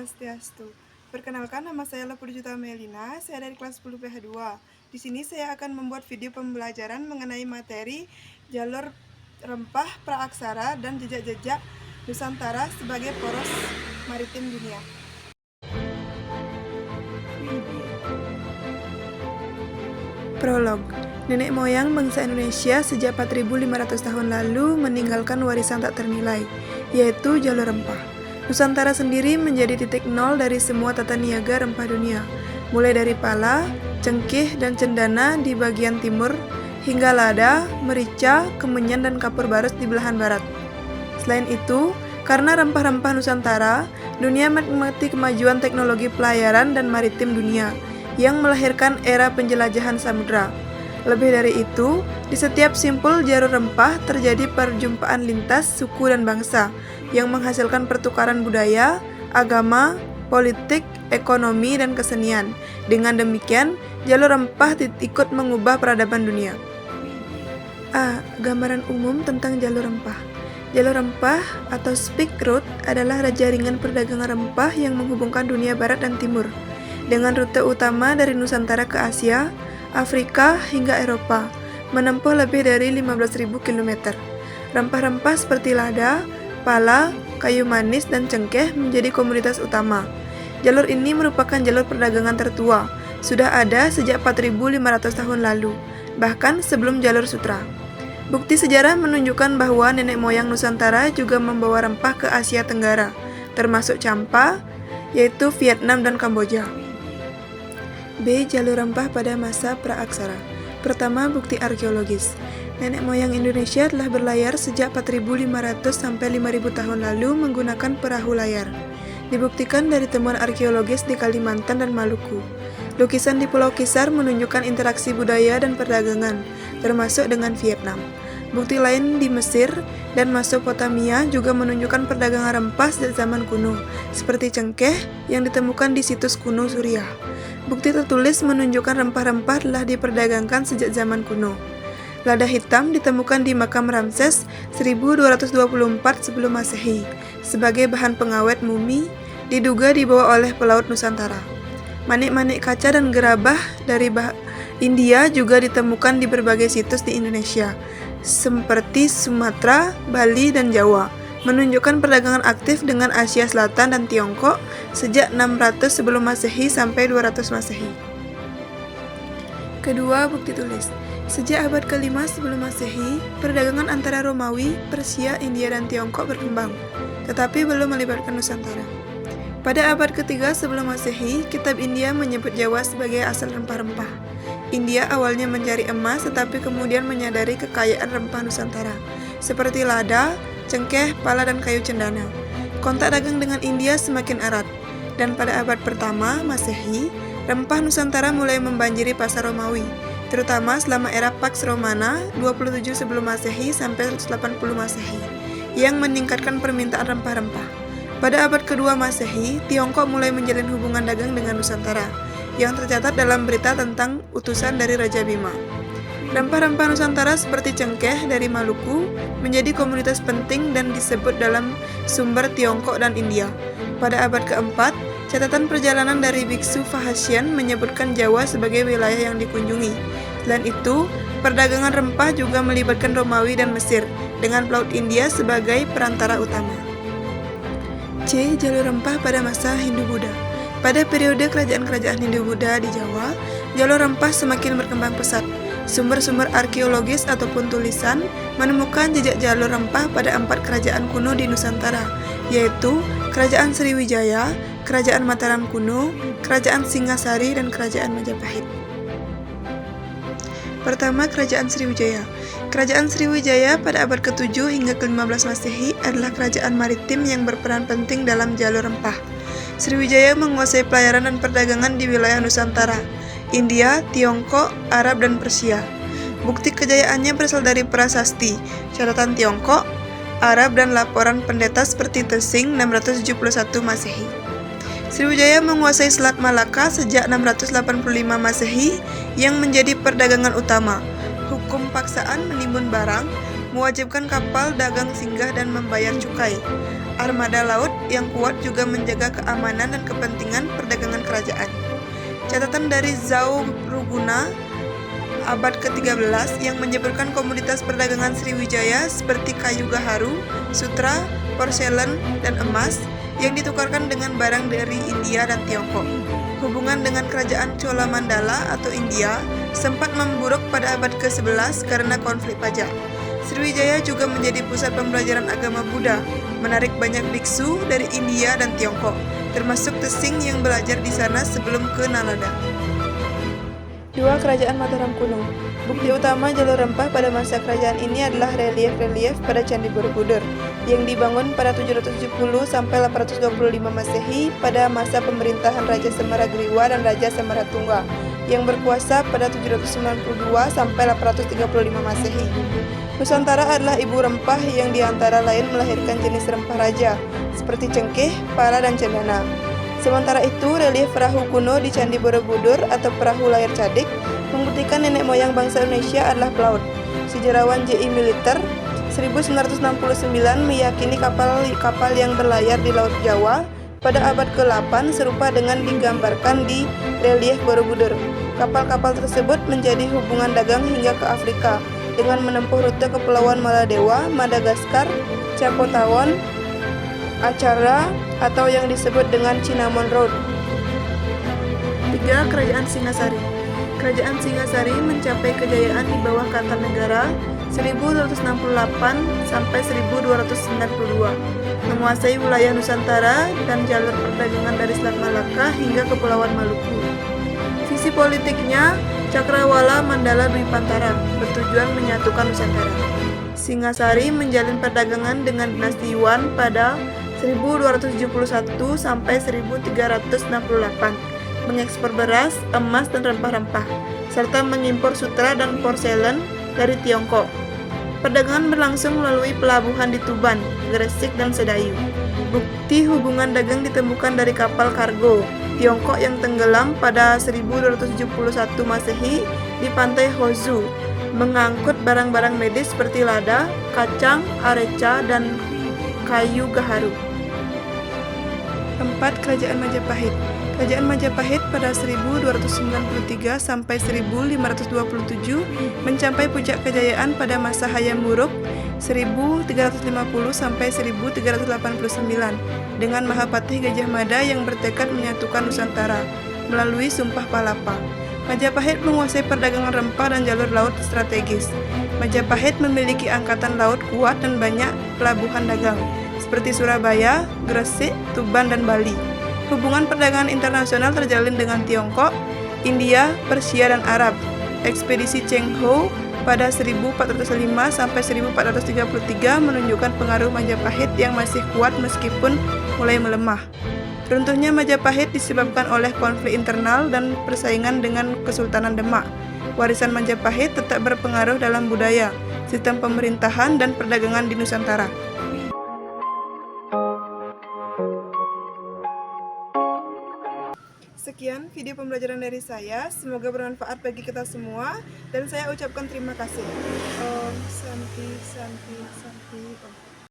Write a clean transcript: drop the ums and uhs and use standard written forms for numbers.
Swastiastu. Perkenalkan, nama saya Lapurjuta Melina, saya dari kelas 10 PH2. Di sini saya akan membuat video pembelajaran mengenai materi jalur rempah praaksara dan jejak-jejak Nusantara sebagai poros maritim dunia. Prolog. Nenek moyang bangsa Indonesia sejak 4.500 tahun lalu meninggalkan warisan tak ternilai, yaitu jalur rempah. Nusantara sendiri menjadi titik nol dari semua tata niaga rempah dunia, mulai dari pala, cengkeh, dan cendana di bagian timur, hingga lada, merica, kemenyan, dan kapur barus di belahan barat. Selain itu, karena rempah-rempah Nusantara, dunia menikmati kemajuan teknologi pelayaran dan maritim dunia, yang melahirkan era penjelajahan samudra. Lebih dari itu, di setiap simpul jalur rempah terjadi perjumpaan lintas suku dan bangsa yang menghasilkan pertukaran budaya, agama, politik, ekonomi, dan kesenian. Dengan demikian, jalur rempah ikut mengubah peradaban dunia. A. Gambaran umum tentang jalur rempah. Jalur rempah atau Silk Road adalah jaringan perdagangan rempah yang menghubungkan dunia barat dan timur, dengan rute utama dari Nusantara ke Asia, Afrika, hingga Eropa, menempuh lebih dari 15.000 km. Rempah-rempah seperti lada, pala, kayu manis, dan cengkeh menjadi komoditas utama. Jalur ini merupakan jalur perdagangan tertua, sudah ada sejak 4.500 tahun lalu, bahkan sebelum jalur sutra. Bukti sejarah menunjukkan bahwa nenek moyang Nusantara juga membawa rempah ke Asia Tenggara, termasuk Champa, yaitu Vietnam dan Kamboja. B. Jalur rempah pada masa praaksara. Pertama, bukti arkeologis. Nenek moyang Indonesia telah berlayar sejak 4.500 sampai 5.000 tahun lalu menggunakan perahu layar. Dibuktikan dari temuan arkeologis di Kalimantan dan Maluku. Lukisan di Pulau Kisar menunjukkan interaksi budaya dan perdagangan, termasuk dengan Vietnam. Bukti lain di Mesir dan Mesopotamia juga menunjukkan perdagangan rempah sejak zaman kuno, seperti cengkeh yang ditemukan di situs kuno Suriah. Bukti tertulis menunjukkan rempah-rempah telah diperdagangkan sejak zaman kuno. Lada hitam ditemukan di makam Ramses 1224 sebelum Masehi sebagai bahan pengawet mumi, diduga dibawa oleh pelaut Nusantara. Manik-manik kaca dan gerabah dari India juga ditemukan di berbagai situs di Indonesia, seperti Sumatera, Bali, dan Jawa, menunjukkan perdagangan aktif dengan Asia Selatan dan Tiongkok sejak 600 sebelum Masehi sampai 200 Masehi. Kedua, bukti tulis. Sejak abad ke-5 sebelum Masehi, perdagangan antara Romawi, Persia, India, dan Tiongkok berkembang, tetapi belum melibatkan Nusantara. Pada abad ke-3 sebelum Masehi, kitab India menyebut Jawa sebagai asal rempah-rempah. India awalnya mencari emas, tetapi kemudian menyadari kekayaan rempah Nusantara, seperti lada, cengkeh, pala, dan kayu cendana. Kontak dagang dengan India semakin erat, dan pada abad pertama Masehi, rempah Nusantara mulai membanjiri pasar Romawi, terutama selama era Pax Romana 27 sebelum Masehi sampai 180 Masehi, yang meningkatkan permintaan rempah-rempah. Pada abad kedua Masehi, Tiongkok mulai menjalin hubungan dagang dengan Nusantara, yang tercatat dalam berita tentang utusan dari Raja Bima. Rempah-rempah Nusantara seperti cengkeh dari Maluku menjadi komoditas penting dan disebut dalam sumber Tiongkok dan India. Pada abad keempat, catatan perjalanan dari biksu Fahasyan menyebutkan Jawa sebagai wilayah yang dikunjungi. Selain itu, perdagangan rempah juga melibatkan Romawi dan Mesir, dengan pelaut India sebagai perantara utama. C. Jalur rempah pada masa Hindu-Buddha. Pada periode kerajaan-kerajaan Hindu-Buddha di Jawa, jalur rempah semakin berkembang pesat. Sumber-sumber arkeologis ataupun tulisan menemukan jejak jalur rempah pada 4 kerajaan kuno di Nusantara, yaitu Kerajaan Sriwijaya, Kerajaan Mataram kuno, Kerajaan Singasari, dan Kerajaan Majapahit. Pertama, Kerajaan Sriwijaya. Kerajaan Sriwijaya pada abad ke-7 hingga ke-15 Masehi adalah kerajaan maritim yang berperan penting dalam jalur rempah. Sriwijaya menguasai pelayaran dan perdagangan di wilayah Nusantara, India, Tiongkok, Arab, dan Persia. Bukti kejayaannya berasal dari prasasti, catatan Tiongkok, Arab, dan laporan pendeta seperti Tesing 671 Masehi. Sriwijaya menguasai Selat Malaka sejak 685 Masehi yang menjadi perdagangan utama. Hukum paksaan menimbun barang mewajibkan kapal dagang singgah dan membayar cukai. Armada laut yang kuat juga menjaga keamanan dan kepentingan perdagangan kerajaan. Catatan dari Zhao Ruguna abad ke-13 yang menyebutkan komoditas perdagangan Sriwijaya seperti kayu gaharu, sutra, porselen, dan emas yang ditukarkan dengan barang dari India dan Tiongkok. Hubungan dengan kerajaan Cholamandala atau India sempat memburuk pada abad ke-11 karena konflik pajak. Sriwijaya juga menjadi pusat pembelajaran agama Buddha, menarik banyak biksu dari India dan Tiongkok, termasuk Tesing yang belajar di sana sebelum ke Nalanda. 2. Kerajaan Mataram kuno. Bukti utama jalur rempah pada masa kerajaan ini adalah relief-relief pada Candi Borobudur yang dibangun pada 770 sampai 825 Masehi pada masa pemerintahan Raja Semaragriwa dan Raja Semaratungga yang berkuasa pada 792 sampai 835 Masehi. Nusantara adalah ibu rempah yang diantara lain melahirkan jenis rempah raja seperti cengkeh, pala, dan cendana. Sementara itu, relief perahu kuno di Candi Borobudur atau perahu layar cadik membuktikan nenek moyang bangsa Indonesia adalah pelaut. Sejarawan J.I. Militer 1969 meyakini kapal yang berlayar di Laut Jawa pada abad ke-8 serupa dengan digambarkan di relief Borobudur. Kapal-kapal tersebut menjadi hubungan dagang hingga ke Afrika dengan menempuh rute Kepulauan Maladewa, Madagaskar, Capotawan, Acara, atau yang disebut dengan Cinnamon Road. 3. Kerajaan Singasari. Kerajaan Singasari mencapai kejayaan di bawah Kartanegara 1268 sampai 1292, menguasai wilayah Nusantara dan jalur perdagangan dari Selat Malaka hingga Kepulauan Maluku. Visi politiknya Cakrawala Mandala Dwipantara bertujuan menyatukan Nusantara. Singasari menjalin perdagangan dengan dinasti Yuan pada 1271 sampai 1368, mengekspor beras, emas, dan rempah-rempah, serta mengimpor sutra dan porselen dari Tiongkok. Perdagangan berlangsung melalui pelabuhan di Tuban, Gresik, dan Sedayu. Bukti hubungan dagang ditemukan dari kapal kargo Tiongkok yang tenggelam pada 1271 Masehi di pantai Hozu, mengangkut barang-barang medis seperti lada, kacang, areca, dan kayu gaharu. 4. Kerajaan Majapahit. Kerajaan Majapahit pada 1293 sampai 1527 mencapai puncak kejayaan pada masa Hayam Wuruk 1350 sampai 1389 dengan Mahapatih Gajah Mada yang bertekad menyatukan Nusantara melalui Sumpah Palapa. Majapahit menguasai perdagangan rempah dan jalur laut strategis. Majapahit memiliki angkatan laut kuat dan banyak pelabuhan dagang seperti Surabaya, Gresik, Tuban, dan Bali. Hubungan perdagangan internasional terjalin dengan Tiongkok, India, Persia, dan Arab. Ekspedisi Cheng Ho pada 1405 sampai 1433 menunjukkan pengaruh Majapahit yang masih kuat meskipun mulai melemah. Runtuhnya Majapahit disebabkan oleh konflik internal dan persaingan dengan Kesultanan Demak. Warisan Majapahit tetap berpengaruh dalam budaya, sistem pemerintahan, dan perdagangan di Nusantara. Sekian video pembelajaran dari saya, semoga bermanfaat bagi kita semua, dan saya ucapkan terima kasih. Om Santi Santi Santi Om.